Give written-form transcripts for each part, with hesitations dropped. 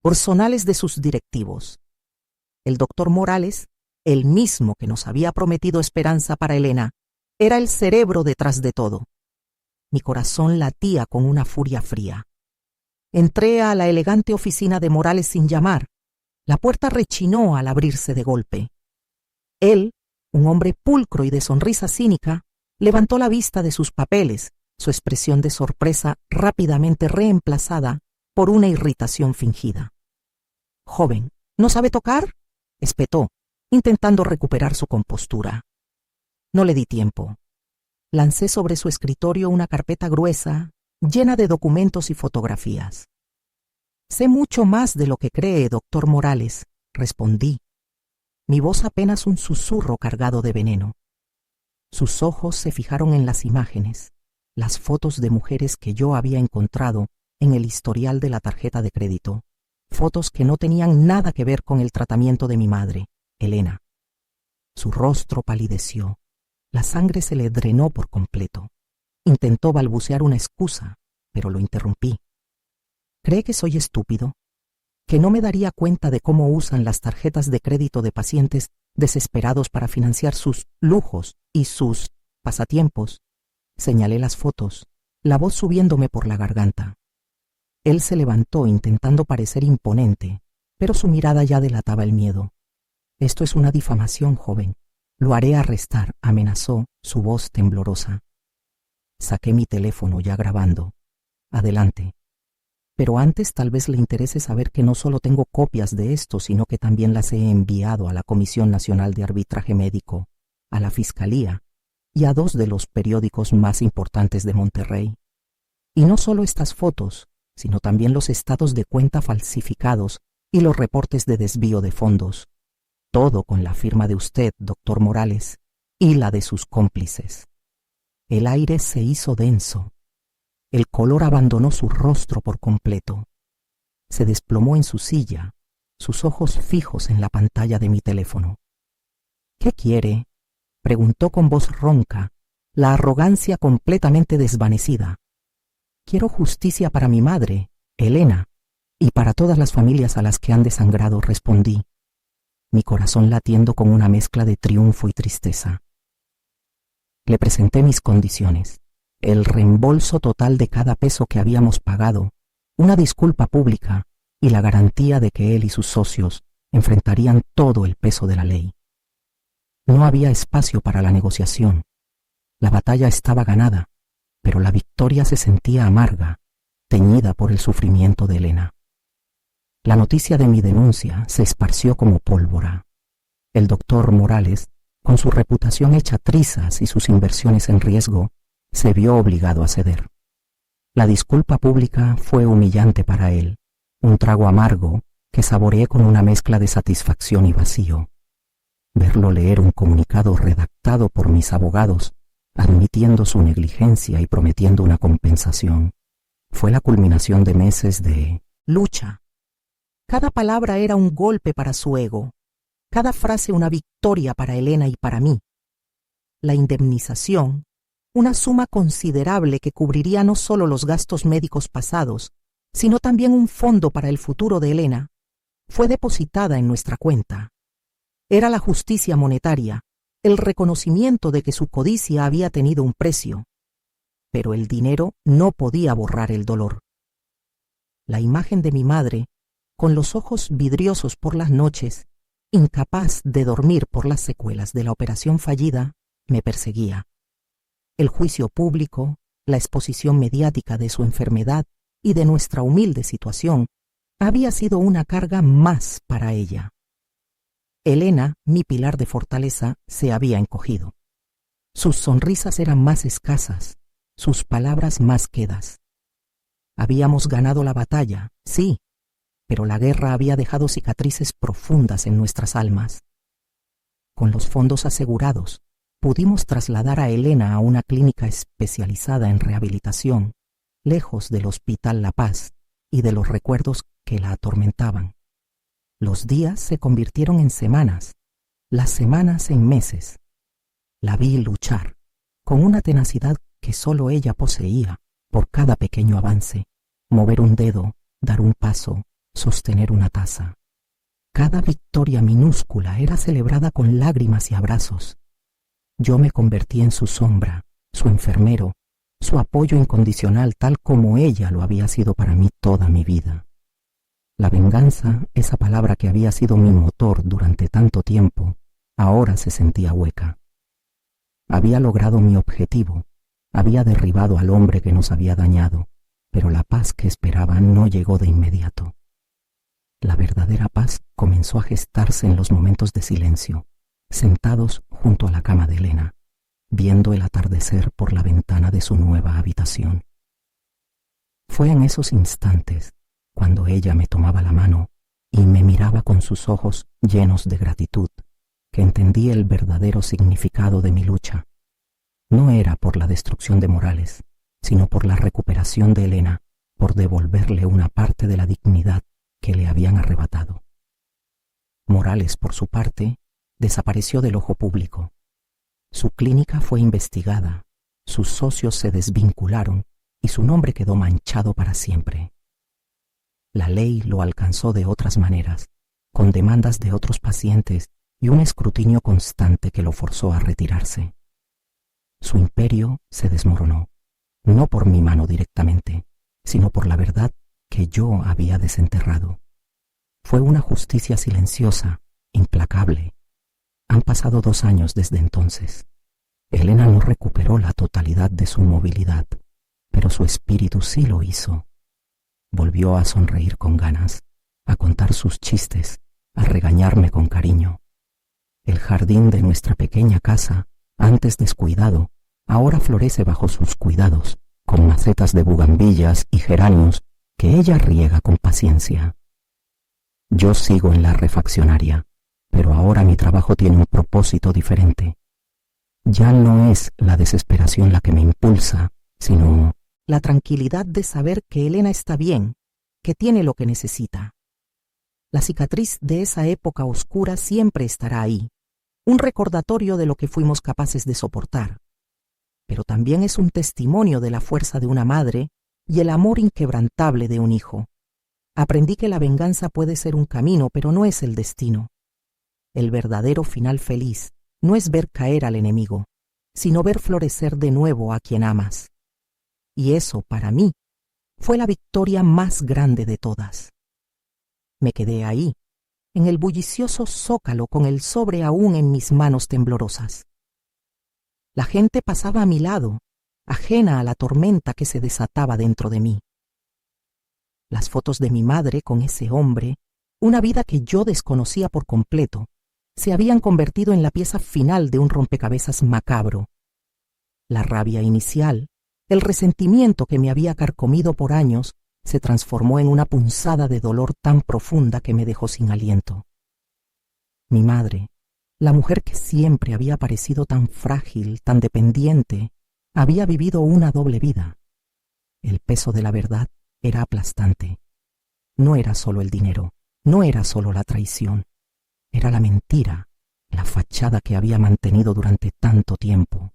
personales de sus directivos. El doctor Morales, el mismo que nos había prometido esperanza para Elena, era el cerebro detrás de todo. Mi corazón latía con una furia fría. Entré a la elegante oficina de Morales sin llamar. La puerta rechinó al abrirse de golpe. Él, un hombre pulcro y de sonrisa cínica, levantó la vista de sus papeles, su expresión de sorpresa rápidamente reemplazada por una irritación fingida. «Joven, ¿no sabe tocar?», espetó, intentando recuperar su compostura. No le di tiempo. Lancé sobre su escritorio una carpeta gruesa, llena de documentos y fotografías. «Sé mucho más de lo que cree, doctor Morales», respondí. Mi voz apenas un susurro cargado de veneno. Sus ojos se fijaron en las imágenes, las fotos de mujeres que yo había encontrado en el historial de la tarjeta de crédito, fotos que no tenían nada que ver con el tratamiento de mi madre, Elena. Su rostro palideció, la sangre se le drenó por completo. Intentó balbucear una excusa, pero lo interrumpí. ¿Cree que soy estúpido? ¿Que no me daría cuenta de cómo usan las tarjetas de crédito de pacientes desesperados para financiar sus lujos y sus pasatiempos? Señalé las fotos, la voz subiéndome por la garganta. Él se levantó intentando parecer imponente, pero su mirada ya delataba el miedo. «Esto es una difamación, joven. Lo haré arrestar», amenazó, su voz temblorosa. Saqué mi teléfono ya grabando. «Adelante. Pero antes tal vez le interese saber que no solo tengo copias de esto, sino que también las he enviado a la Comisión Nacional de Arbitraje Médico, a la Fiscalía y a 2 de los periódicos más importantes de Monterrey. Y no solo estas fotos, sino también los estados de cuenta falsificados y los reportes de desvío de fondos. Todo con la firma de usted, doctor Morales, y la de sus cómplices». El aire se hizo denso. El color abandonó su rostro por completo. Se desplomó en su silla, sus ojos fijos en la pantalla de mi teléfono. «¿Qué quiere?», preguntó con voz ronca, la arrogancia completamente desvanecida. «Quiero justicia para mi madre, Elena, y para todas las familias a las que han desangrado», respondí, mi corazón latiendo con una mezcla de triunfo y tristeza. Le presenté mis condiciones: el reembolso total de cada peso que habíamos pagado, una disculpa pública y la garantía de que él y sus socios enfrentarían todo el peso de la ley. No había espacio para la negociación. La batalla estaba ganada, pero la victoria se sentía amarga, teñida por el sufrimiento de Elena. La noticia de mi denuncia se esparció como pólvora. El doctor Morales, con su reputación hecha trizas y sus inversiones en riesgo, se vio obligado a ceder. La disculpa pública fue humillante para él, un trago amargo que saboreé con una mezcla de satisfacción y vacío. Verlo leer un comunicado redactado por mis abogados, admitiendo su negligencia y prometiendo una compensación, fue la culminación de meses de lucha. Cada palabra era un golpe para su ego, cada frase una victoria para Elena y para mí. La indemnización, una suma considerable que cubriría no solo los gastos médicos pasados, sino también un fondo para el futuro de Elena, fue depositada en nuestra cuenta. Era la justicia monetaria, el reconocimiento de que su codicia había tenido un precio. Pero el dinero no podía borrar el dolor. La imagen de mi madre, con los ojos vidriosos por las noches, incapaz de dormir por las secuelas de la operación fallida, me perseguía. El juicio público, la exposición mediática de su enfermedad y de nuestra humilde situación, había sido una carga más para ella. Elena, mi pilar de fortaleza, se había encogido. Sus sonrisas eran más escasas, sus palabras más quedas. Habíamos ganado la batalla, sí, pero la guerra había dejado cicatrices profundas en nuestras almas. Con los fondos asegurados, pudimos trasladar a Elena a una clínica especializada en rehabilitación, lejos del Hospital La Paz y de los recuerdos que la atormentaban. Los días se convirtieron en semanas, las semanas en meses. La vi luchar, con una tenacidad que solo ella poseía, por cada pequeño avance, mover un dedo, dar un paso, sostener una taza. Cada victoria minúscula era celebrada con lágrimas y abrazos. Yo me convertí en su sombra, su enfermero, su apoyo incondicional, tal como ella lo había sido para mí toda mi vida. La venganza, esa palabra que había sido mi motor durante tanto tiempo, ahora se sentía hueca. Había logrado mi objetivo, había derribado al hombre que nos había dañado, pero la paz que esperaba no llegó de inmediato. La verdadera paz comenzó a gestarse en los momentos de silencio, sentados junto a la cama de Elena, viendo el atardecer por la ventana de su nueva habitación. Fue en esos instantes, cuando ella me tomaba la mano y me miraba con sus ojos llenos de gratitud, que entendí el verdadero significado de mi lucha. No era por la destrucción de Morales, sino por la recuperación de Elena, por devolverle una parte de la dignidad que le habían arrebatado. Morales, por su parte, desapareció del ojo público. Su clínica fue investigada, sus socios se desvincularon y su nombre quedó manchado para siempre. La ley lo alcanzó de otras maneras, con demandas de otros pacientes y un escrutinio constante que lo forzó a retirarse. Su imperio se desmoronó, no por mi mano directamente, sino por la verdad que yo había desenterrado. Fue una justicia silenciosa, implacable. Han pasado 2 años desde entonces. Elena no recuperó la totalidad de su movilidad, pero su espíritu sí lo hizo. Volvió a sonreír con ganas, a contar sus chistes, a regañarme con cariño. El jardín de nuestra pequeña casa, antes descuidado, ahora florece bajo sus cuidados, con macetas de bugambillas y geranios que ella riega con paciencia. Yo sigo en la refaccionaria, pero ahora mi trabajo tiene un propósito diferente. Ya no es la desesperación la que me impulsa, sino la tranquilidad de saber que Elena está bien, que tiene lo que necesita. La cicatriz de esa época oscura siempre estará ahí, un recordatorio de lo que fuimos capaces de soportar, pero también es un testimonio de la fuerza de una madre y el amor inquebrantable de un hijo. Aprendí que la venganza puede ser un camino, pero no es el destino. El verdadero final feliz no es ver caer al enemigo, sino ver florecer de nuevo a quien amas. Y eso, para mí, fue la victoria más grande de todas. Me quedé ahí, en el bullicioso zócalo con el sobre aún en mis manos temblorosas. La gente pasaba a mi lado, ajena a la tormenta que se desataba dentro de mí. Las fotos de mi madre con ese hombre, una vida que yo desconocía por completo, se habían convertido en la pieza final de un rompecabezas macabro. La rabia inicial, el resentimiento que me había carcomido por años, se transformó en una punzada de dolor tan profunda que me dejó sin aliento. Mi madre, la mujer que siempre había parecido tan frágil, tan dependiente, había vivido una doble vida. El peso de la verdad era aplastante. No era solo el dinero, no era solo la traición, era la mentira, la fachada que había mantenido durante tanto tiempo.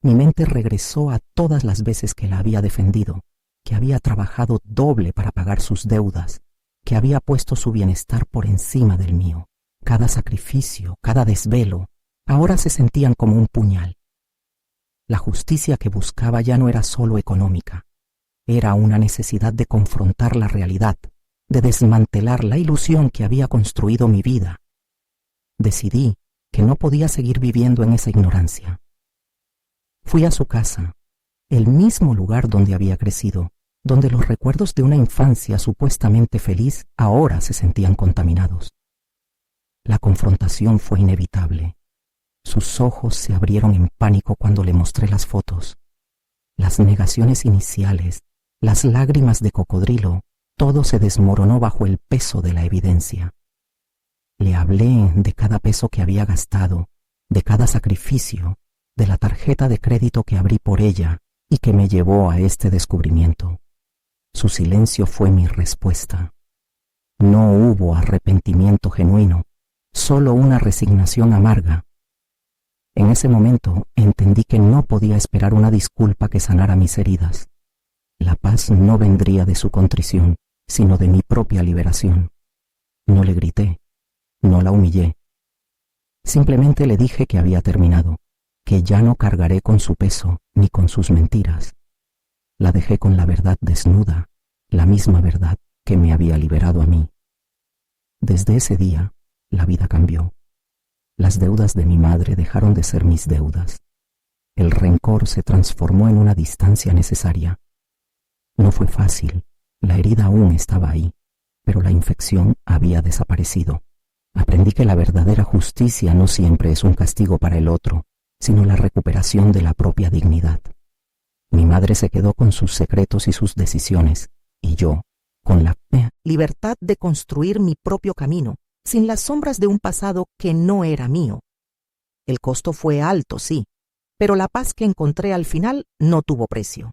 Mi mente regresó a todas las veces que la había defendido, que había trabajado doble para pagar sus deudas, que había puesto su bienestar por encima del mío. Cada sacrificio, cada desvelo, ahora se sentían como un puñal. La justicia que buscaba ya no era solo económica, era una necesidad de confrontar la realidad, de desmantelar la ilusión que había construido mi vida. Decidí que no podía seguir viviendo en esa ignorancia. Fui a su casa, el mismo lugar donde había crecido, donde los recuerdos de una infancia supuestamente feliz ahora se sentían contaminados. La confrontación fue inevitable. Sus ojos se abrieron en pánico cuando le mostré las fotos. Las negaciones iniciales, las lágrimas de cocodrilo, todo se desmoronó bajo el peso de la evidencia. Le hablé de cada peso que había gastado, de cada sacrificio, de la tarjeta de crédito que abrí por ella y que me llevó a este descubrimiento. Su silencio fue mi respuesta. No hubo arrepentimiento genuino, solo una resignación amarga. En ese momento entendí que no podía esperar una disculpa que sanara mis heridas. La paz no vendría de su contrición, sino de mi propia liberación. No le grité, no la humillé. Simplemente le dije que había terminado, que ya no cargaré con su peso ni con sus mentiras. La dejé con la verdad desnuda, la misma verdad que me había liberado a mí. Desde ese día, la vida cambió. Las deudas de mi madre dejaron de ser mis deudas. El rencor se transformó en una distancia necesaria. No fue fácil, la herida aún estaba ahí, pero la infección había desaparecido. Aprendí que la verdadera justicia no siempre es un castigo para el otro, sino la recuperación de la propia dignidad. Mi madre se quedó con sus secretos y sus decisiones, y yo, con la libertad de construir mi propio camino, sin las sombras de un pasado que no era mío. El costo fue alto, sí, pero la paz que encontré al final no tuvo precio.